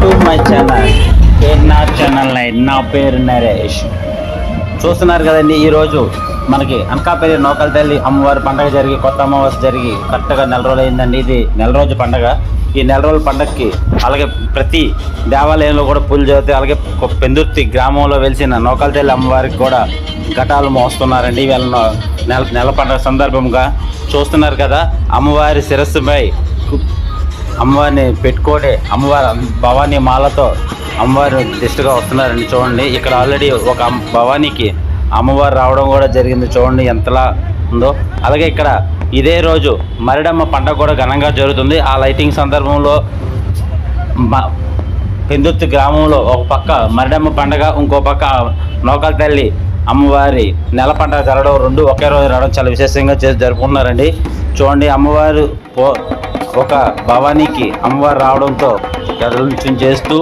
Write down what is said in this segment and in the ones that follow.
To my channel KNR channel 9. నా పేరు నరేష్. చూస్తున్నారు కదండి, ఈరోజు మనకి అనకాపల్లి నూకాల తల్లి అమ్మవారి పండగ జరిగి కొత్త అమావాస్య జరిగి కరెక్ట్గా నెల రోజులు అయిందండి. ఇది నెల రోజు పండగ. ఈ నెల రోజుల పండగకి అలాగే ప్రతి దేవాలయంలో కూడా పూజలు జరుగుతాయి. అలాగే పెందుర్తి గ్రామంలో వెలిసిన నూకాల తల్లి అమ్మవారికి కూడా ఘటాలు మోస్తున్నారండి. వీళ్ళ నెల పండగ సందర్భంగా చూస్తున్నారు కదా, అమ్మవారి శిరస్సుపై అమ్మవారిని పెట్టుకొని అమ్మవారి భవానీ మాలతో అమ్మవారు దిష్టిగా వస్తున్నారండి. చూడండి, ఇక్కడ ఆల్రెడీ ఒక భవానీకి అమ్మవారు రావడం కూడా జరిగింది. చూడండి ఎంతలా ఉందో. అలాగే ఇక్కడ ఇదే రోజు మరిడమ్మ పండగ కూడా ఘనంగా జరుగుతుంది. ఆ లైటింగ్ సందర్భంలో పెందుర్తి గ్రామంలో ఒక పక్క మరిడమ్మ పండగ, ఇంకో పక్క నూకాల తల్లి అమ్మవారి నెల పండగ జరగడం రెండు ఒకే రోజు రావడం చాలా విశేషంగా జరుపుకున్నారండి. చూడండి, అమ్మవారు ఒక భవానీకి అమ్మవారు రావడంతో గదలించం చేస్తూ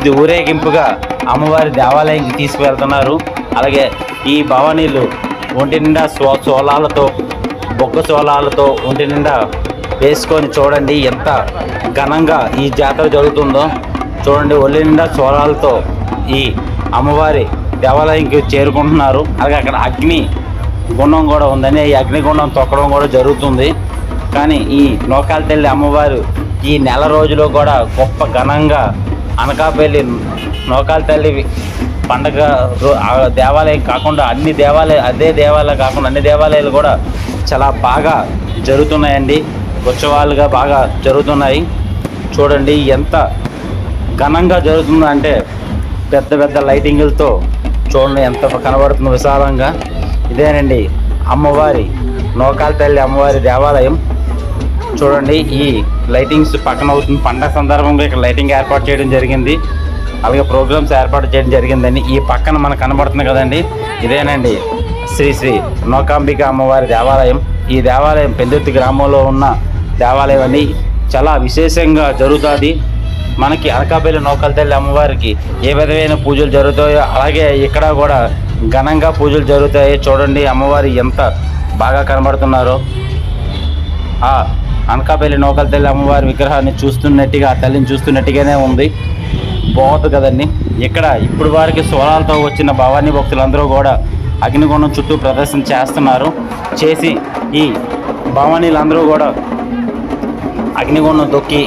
ఇది ఊరేగింపుగా అమ్మవారి దేవాలయానికి తీసుకువెళ్తున్నారు. అలాగే ఈ భవానీలు ఒంటి నిండా సోలాలతో బొగ్గ సోలాలతో ఒంటి నిండా వేసుకొని చూడండి ఎంత ఘనంగా ఈ జాతర జరుగుతుందో. చూడండి, ఒళ్ళి నిండా సోలాలతో ఈ అమ్మవారి దేవాలయానికి చేరుకుంటున్నారు. అలాగే అక్కడ అగ్ని గుండం కూడా ఉందని ఈ అగ్నిగుండం తొక్కడం కూడా జరుగుతుంది. కానీ ఈ నూకాల తల్లి అమ్మవారు ఈ నెల రోజులో కూడా గొప్ప ఘనంగా అనకాపల్లి నూకాల తల్లి పండగ దేవాలయం కాకుండా అన్ని దేవాలయాలు కాకుండా అన్ని దేవాలయాలు కూడా చాలా బాగా జరుగుతున్నాయండి. ఉత్సవాలుగా బాగా జరుగుతున్నాయి. చూడండి ఎంత ఘనంగా జరుగుతుందో అంటే పెద్ద పెద్ద లైటింగులతో చూడండి ఎంత కనబడుతుంది విశాలంగా. ఇదేనండి అమ్మవారి నూకాల తల్లి అమ్మవారి దేవాలయం. చూడండి, ఈ లైటింగ్స్ పక్కన అవుతుంది. పండగ సందర్భంగా ఇక్కడ లైటింగ్ ఏర్పాటు చేయడం జరిగింది. అలాగే ప్రోగ్రామ్స్ ఏర్పాటు చేయడం జరిగిందండి. ఈ పక్కన మనకు కనబడుతుంది కదండి, ఇదేనండి శ్రీ నూకాంబిక అమ్మవారి దేవాలయం. ఈ దేవాలయం పెందుర్తి గ్రామంలో ఉన్న దేవాలయం అండి. చాలా విశేషంగా జరుగుతుంది. మనకి అనకాపల్లి నూకాల తల్లి అమ్మవారికి ఏ విధమైన పూజలు జరుగుతాయో అలాగే ఇక్కడ కూడా ఘనంగా పూజలు జరుగుతాయి. చూడండి అమ్మవారి ఎంత బాగా కనబడుతున్నారో. ఆ అనకాపల్లి నూకాల తల్లి అమ్మవారి విగ్రహాన్ని చూస్తున్నట్టుగా ఆ తల్లిని చూస్తున్నట్టుగానే ఉంది. బాగుంది కదండి. ఇక్కడ ఇప్పుడు వారికి సోలాలతో వచ్చిన భవానీ భక్తులందరూ కూడా అగ్నిగుండం చుట్టూ ప్రదర్శన చేస్తున్నారు. చేసి ఈ భవానీలందరూ కూడా అగ్నిగుండం తొక్కి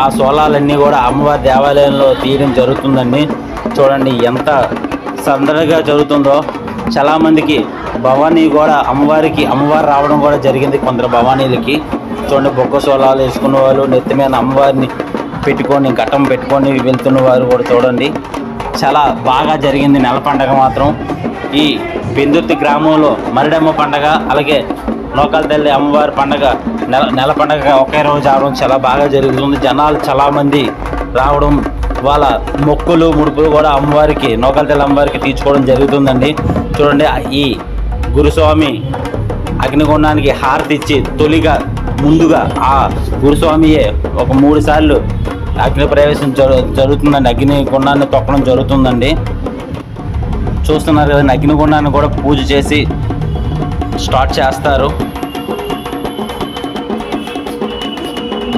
ఆ సోలాలన్నీ కూడా అమ్మవారి దేవాలయంలో తీయడం జరుగుతుందండి. చూడండి ఎంత సందడిగా జరుగుతుందో. చాలామందికి భవానీ కూడా అమ్మవారు రావడం కూడా జరిగింది. కొందరు భవానీలకి చూడండి బొగ్గ సోలాలు వేసుకున్న వాళ్ళు నెత్తి మీద అమ్మవారిని పెట్టుకొని ఘట్టం పెట్టుకొని వెళ్తున్న వారు కూడా చూడండి చాలా బాగా జరిగింది. నెల పండగ మాత్రం ఈ పెందుర్తి గ్రామంలో మరిడమ్మ పండగ అలాగే నూకాల తల్లి అమ్మవారి పండగ నెల పండగ ఒకే రోజు రావడం చాలా బాగా జరుగుతుంది. జనాలు చాలామంది రావడం వాళ్ళ మొక్కులు ముడుపులు కూడా అమ్మవారికి నూకాల తల్లి అమ్మవారికి తీర్చుకోవడం జరుగుతుందండి. చూడండి, ఈ గురుస్వామి అగ్నిగుండానికి హారతి ఇచ్చి ముందుగా ఆ గురుస్వామియే ఒక 3 సార్లు అగ్ని ప్రవేశం జరుగుతుందండి. అగ్నిగుండాన్ని తొక్కడం జరుగుతుందండి. చూస్తున్నారు కదండి, అగ్నిగుండాన్ని కూడా పూజ చేసి స్టార్ట్ చేస్తారు.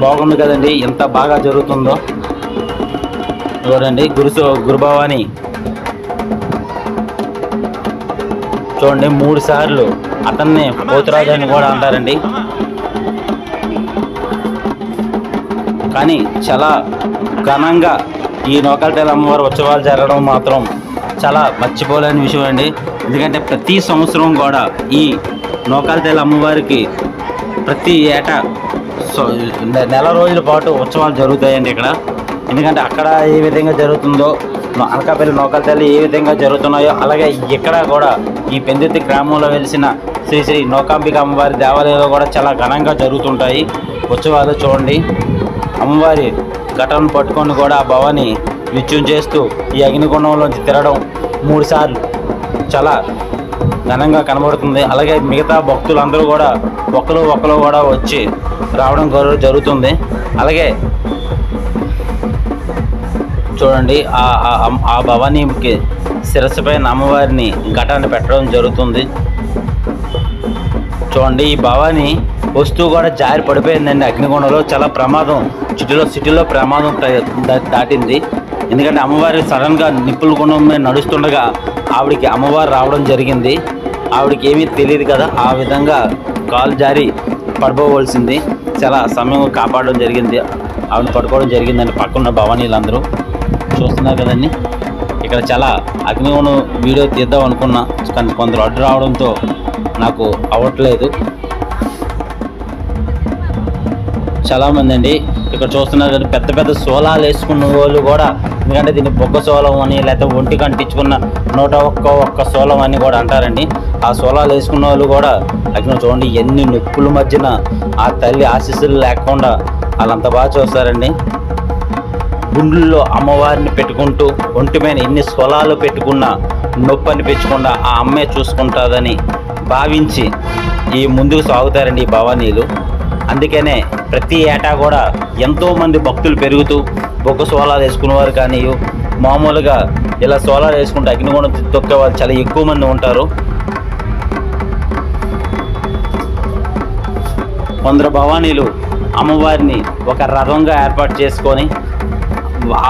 బాగుంది కదండి, ఎంత బాగా జరుగుతుందో చూడండి. గురుభవాని చూడండి 3 సార్లు అతన్ని పోతురాజు అని కూడా అంటారండి. కానీ చాలా ఘనంగా ఈ నూకాల తల్లి అమ్మవారి ఉత్సవాలు జరగడం మాత్రం చాలా మర్చిపోలేని విషయం అండి. ఎందుకంటే ప్రతి సంవత్సరం కూడా ఈ నూకాల తల్లి అమ్మవారికి ప్రతి ఏటా నెల రోజుల పాటు ఉత్సవాలు జరుగుతాయండి ఇక్కడ. ఎందుకంటే అక్కడ ఏ విధంగా జరుగుతుందో అనకాపల్లి నూకాల తల్లి ఏ విధంగా జరుగుతున్నాయో అలాగే ఇక్కడ కూడా ఈ పెందుర్తి గ్రామంలో వెలిసిన శ్రీ నూకాంబిక అమ్మవారి దేవాలయంలో కూడా చాలా ఘనంగా జరుగుతుంటాయి ఉత్సవాలు. చూడండి, అమ్మవారి ఘటనను పట్టుకొని కూడా ఆ భవాని నృత్యం చేస్తూ ఈ అగ్నిగుండంలోంచి తిరగడం 3 సార్లు చాలా ఘనంగా కనబడుతుంది. అలాగే మిగతా భక్తులందరూ కూడా ఒకరు కూడా వచ్చి రావడం జరుగుతుంది. అలాగే చూడండి ఆ భవానీకి శిరస్సు పైన అమ్మవారిని ఘటాన్ని పెట్టడం జరుగుతుంది. చూడండి, ఈ భవాని వస్తువు కూడా జారి పడిపోయిందండి అగ్నిగుండంలో. చాలా ప్రమాదం, సిటీలో ప్రమాదం దాటింది. ఎందుకంటే అమ్మవారి సడన్గా నిప్పుల గుండం మీద నడుస్తుండగా ఆవిడికి అమ్మవారు రావడం జరిగింది. ఆవిడకి ఏమీ తెలియదు కదా, ఆ విధంగా కాలు జారి పడిపోవలసింది. చాలా సమయం కాపాడడం జరిగింది, ఆవిడ పడుకోవడం జరిగిందండి. పక్కన భవానీలందరూ చూస్తున్నారు కదండి. ఇక్కడ చాలా అగ్నిగుండం వీడియో తీద్దాం అనుకున్నా, కానీ కొందరు అడ్డు రావడంతో నాకు అవ్వట్లేదు. చాలామంది అండి ఇక్కడ చూస్తున్నారు కదా, పెద్ద పెద్ద సోలాలు వేసుకున్న వాళ్ళు కూడా, ఎందుకంటే దీన్ని బొగ్గ సోలం అని లేకపోతే ఒంటికి అంటించుకున్న 101 సోలం అని కూడా అంటారండి. ఆ సోలాలు వేసుకున్న వాళ్ళు కూడా అగ్ని చూడండి ఎన్ని నొప్పుల మధ్యన ఆ తల్లి ఆశీస్సులు లేకుండా వాళ్ళంత బాగా చూస్తారండి. గుండెల్లో అమ్మవారిని పెట్టుకుంటూ ఒంటి మీద ఎన్ని సోలాలు పెట్టుకున్నా నొప్పి అనిపించకుండా ఆ అమ్మే చూసుకుంటుందని భావించి ఈ ముందుకు సాగుతారండి ఈ భవానీలు. అందుకనే ప్రతి ఏటా కూడా ఎంతోమంది భక్తులు పెరుగుతూ బొగ్గ సోలాలు వేసుకునేవారు, కానీ మామూలుగా ఇలా సోలాలు వేసుకుంటే అగ్నిగుండం తొక్కే వాళ్ళు చాలా ఎక్కువ మంది ఉంటారు. కొందరు భవానీలు అమ్మవారిని ఒక రథంగా ఏర్పాటు చేసుకొని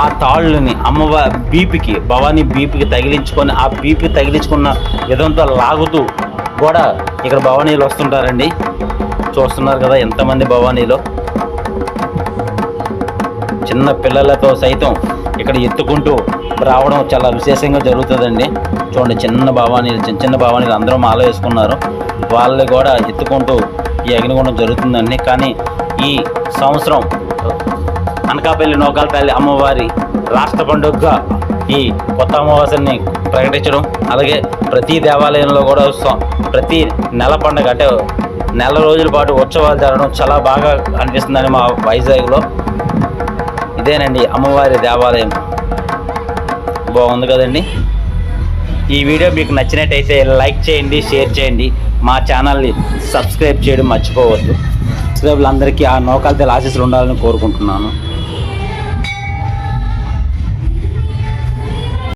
ఆ తాళ్ళని అమ్మవారి బీపికి, భవానీ బీపికి తగిలించుకొని ఆ బీపీ తగిలించుకున్న విధంతో లాగుతూ కూడా ఇక్కడ భవానీలు వస్తుంటారండి. చూస్తున్నారు కదా ఎంతమంది భవానీలో, చిన్న పిల్లలతో సైతం ఇక్కడ ఎత్తుకుంటూ రావడం చాలా విశేషంగా జరుగుతుందండి. చూడండి చిన్న భవానీలు అందరూ మాల వేసుకున్నారు, వాళ్ళు కూడా ఎత్తుకుంటూ ఈ అగ్నిగుండం జరుగుతుందండి. కానీ ఈ సంవత్సరం అనకాపల్లి నూకాల తల్లి అమ్మవారి రాష్ట్ర పండుగగా ఈ కొత్త అమావాస్యని ప్రకటించడం, అలాగే ప్రతి దేవాలయంలో కూడా ప్రతి నెల పండుగ అంటే నెల రోజుల పాటు ఉత్సవాలు జరగడం చాలా బాగా అనిపిస్తుందండి మా వైజాగ్లో. ఇదేనండి అమ్మవారి దేవాలయం, బాగుంది కదండి. ఈ వీడియో మీకు నచ్చినట్టయితే లైక్ చేయండి, షేర్ చేయండి, మా ఛానల్ని సబ్స్క్రైబ్ చేయడం మర్చిపోవద్దు. సబ్స్క్రైబర్లందరికీ ఆ నూకాల తల్లి ఆశీస్సులు ఉండాలని కోరుకుంటున్నాను.